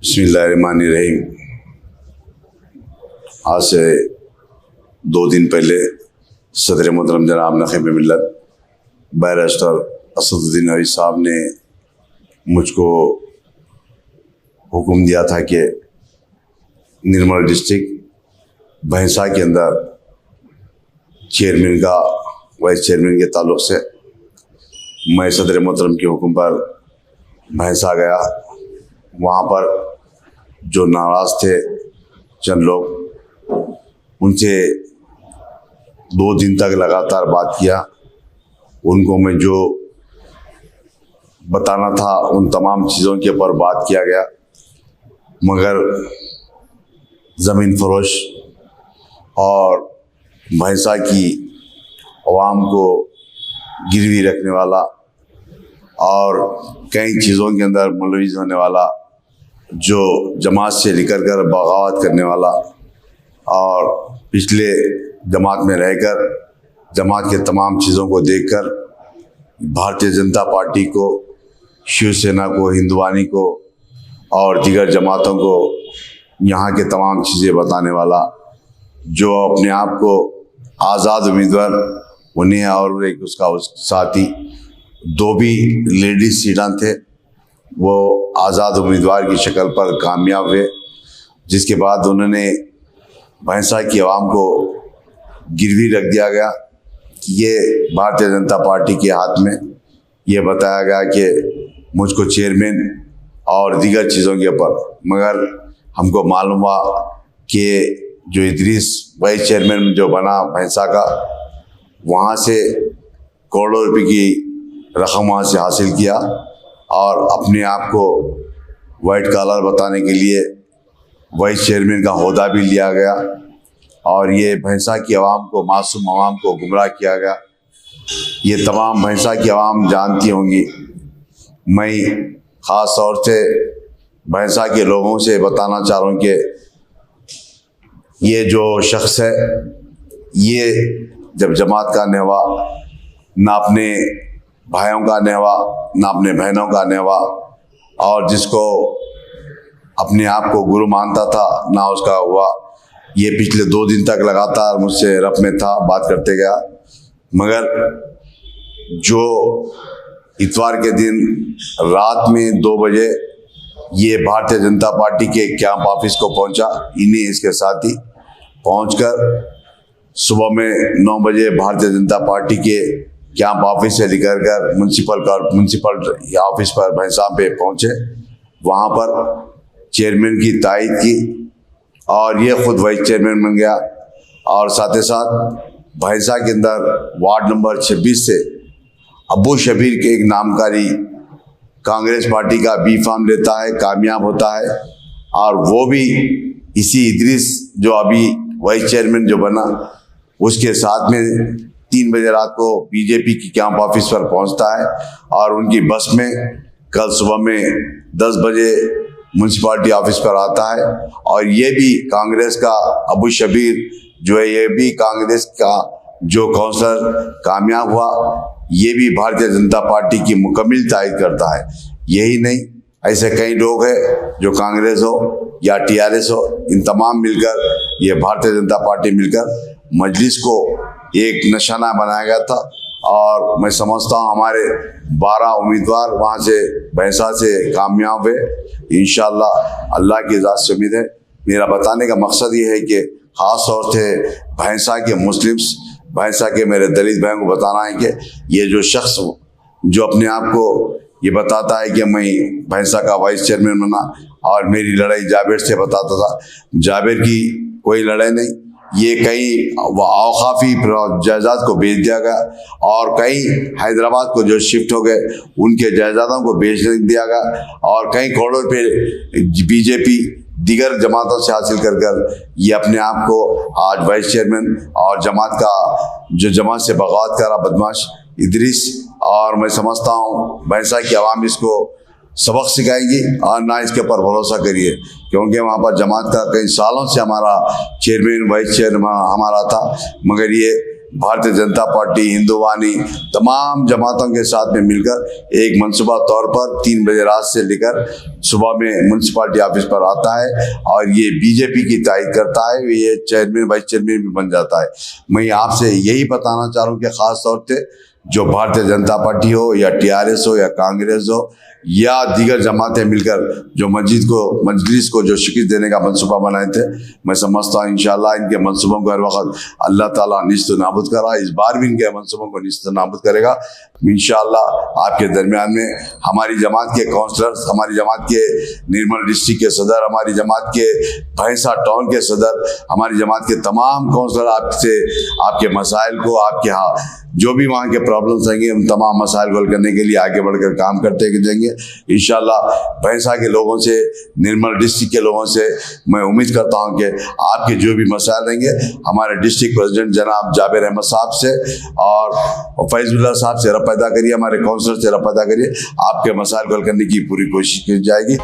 बिस्मिल्लाहिर्रहमानिर्रहीम। आज से 2 दिन पहले सदर मोहतरम जनाब नखीब मिल्लत बैरिस्टर असदुद्दीन ओवैसी साहब ने मुझको हुक्म दिया था कि निर्मल डिस्ट्रिक्ट भैंसा के अंदर चेयरमैन का वाइस चेयरमैन के ताल्लुक़ से मैं सदर मोहतरम के हुक्म पर भैंसा गया। वहाँ पर जो नाराज़ थे चंद लोग, उनसे 2 दिन तक लगातार बात किया। उनको मैं जो बताना था उन तमाम चीज़ों के ऊपर बात किया गया, मगर ज़मीन फरोश और भैंसा की अवाम को गिरवी रखने वाला और कई चीज़ों के अंदर मुलविस होने वाला, जो जमात से निकल कर बगावत करने वाला और पिछले जमात में रहकर जमात के तमाम चीज़ों को देखकर भारतीय जनता पार्टी को, शिवसेना को, हिंदुवानी को और दीगर जमातों को यहाँ के तमाम चीज़ें बताने वाला, जो अपने आप को आज़ाद उम्मीदवार उन्हें और एक उसका साथी 2 भी लेडीज सीटां थे, वो आज़ाद उम्मीदवार की शक्ल पर कामयाब हुए, जिसके बाद उन्होंने भैंसा की आवाम को गिरवी रख दिया गया कि ये भारतीय जनता पार्टी के हाथ में। ये बताया गया कि मुझको चेयरमैन और दीगर चीज़ों के ऊपर, मगर हमको मालूम हुआ कि जो इदरीस वाइस चेयरमैन जो बना भैंसा का, वहाँ से करोड़ों रुपये की रकम वहाँ से हासिल किया और अपने आप को वाइट कॉलर बताने के लिए वाइस चेयरमैन का ओहदा भी लिया गया और ये भैंसा की आवाम को, मासूम आवाम को गुमराह किया गया। ये तमाम भैंसा की आवाम जानती होंगी। मैं ख़ास तौर से भैंसा के लोगों से बताना चाह रहा हूँ कि ये जो शख्स है, ये जब जमात का नेवा, ना अपने भाइयों का नेवा, ना अपने बहनों का नेवा, और जिसको अपने आप को गुरु मानता था ना उसका हुआ, ये पिछले 2 दिन तक लगातार मुझसे रफ में था, बात करते गया। मगर जो इतवार के दिन रात में 2 बजे ये भारतीय जनता पार्टी के कैंप ऑफिस को पहुंचा, इन्हीं इसके साथी पहुंचकर सुबह में 9 बजे भारतीय जनता पार्टी के कैंप ऑफिस से निकल कर म्यूनसिपल ऑफिस पर भैंसा पे पहुंचे। वहाँ पर चेयरमैन की तायद की और ये खुद वाइस चेयरमैन बन गया। और साथ ही साथ भैंसा के अंदर वार्ड नंबर 26 से अबू शबीर के एक नामकारी कांग्रेस पार्टी का बी फार्म लेता है, कामयाब होता है, और वो भी इसी इदरीस जो अभी वाइस चेयरमैन जो बना, उसके साथ में 3 बजे रात को बीजेपी की कैंप ऑफिस पर पहुंचता है और उनकी बस में कल सुबह में 10 बजे म्यूनसिपालिटी ऑफिस पर आता है। और ये भी कांग्रेस का अबू शबीर जो है, ये भी कांग्रेस का जो काउंसलर कामयाब हुआ, ये भी भारतीय जनता पार्टी की मुकम्मल तायद करता है। यही नहीं, ऐसे कई लोग हैं जो कांग्रेस हो या टीआरएस हो, इन तमाम मिलकर, ये भारतीय जनता पार्टी मिलकर मजलिस को एक निशाना बनाया गया था। और मैं समझता हूँ हमारे 12 उम्मीदवार वहाँ से भैंसा से कामयाब हुए इंशाअल्लाह। अल्लाह की इजाज़त से उम्मीद है। मेरा बताने का मकसद ये है कि ख़ास तौर से भैंसा के मुस्लिम्स, भैंसा के मेरे दलित भाइयों को बताना है कि ये जो शख्स जो अपने आप को ये बताता है कि मैं भैंसा का वाइस चेयरमैन बना और मेरी लड़ाई जाबिर से बताता था, जाबिर की कोई लड़ाई नहीं। ये कई औकाफी जायदाद को बेच दिया गया और कई हैदराबाद को जो शिफ्ट हो गए उनके जायदादों को बेच दिया गया और कई करोड़ों रुपये बीजेपी दीगर जमातों से हासिल कर ये अपने आप को आज वाइस चेयरमैन और जमात का जो जमात से बगावत करा बदमाश इदरीस, और मैं समझता हूँ भैंसा की आवाम इसको सबक सिखाएगी और ना इसके ऊपर भरोसा करिए, क्योंकि वहाँ पर जमात का कई सालों से हमारा चेयरमैन वाइस चेयरमैन हमारा था, मगर ये भारतीय जनता पार्टी, हिंदुवानी, तमाम जमातों के साथ में मिलकर एक मनसूबा तौर पर 3 बजे रात से लेकर सुबह में म्यूनसिपालिटी ऑफिस पर आता है और ये बीजेपी की तायद करता है, ये चेयरमैन वाइस चेयरमैन भी बन जाता है। मैं आपसे यही बताना चाह रहा हूँ कि ख़ास तौर से जो भारतीय जनता पार्टी हो या टीआरएस हो या कांग्रेस हो या दीगर जमातें मिलकर जो मजलिस को जो शिकस्त देने का मंसूबा बनाए थे, मैं समझता हूँ इंशाल्लाह इनके मंसूबों को हर वक्त अल्लाह ताला निस्त नाबूद करा, इस बार भी इनके मंसूबों को निस्त नाबूद करेगा इंशाल्लाह। आपके दरमियान में हमारी जमात के काउंसलर्स, हमारी जमात के निर्मल डिस्ट्रिक्ट के सदर, हमारी जमात के भैंसा टाउन के सदर, हमारी जमात के तमाम काउंसलर आपसे आपके मसाइल को, आपके यहाँ जो भी वहाँ के प्रॉब्लम्स रहेंगे उन तमाम मसाइल को हल करने के लिए आगे बढ़कर काम करते जाएंगे इंशाल्लाह। भैंसा के लोगों से, निर्मल डिस्ट्रिक्ट के लोगों से मैं उम्मीद करता हूँ कि आपके जो भी मसाइल रहेंगे हमारे डिस्ट्रिक्ट प्रेसिडेंट जनाब जाबिर अहमद साहब से और फैजुल्लाह साहब से रब्ता करिए, हमारे काउंसलर से रब्ता करिए, आपके मसाइल को हल करने की पूरी कोशिश की जाएगी।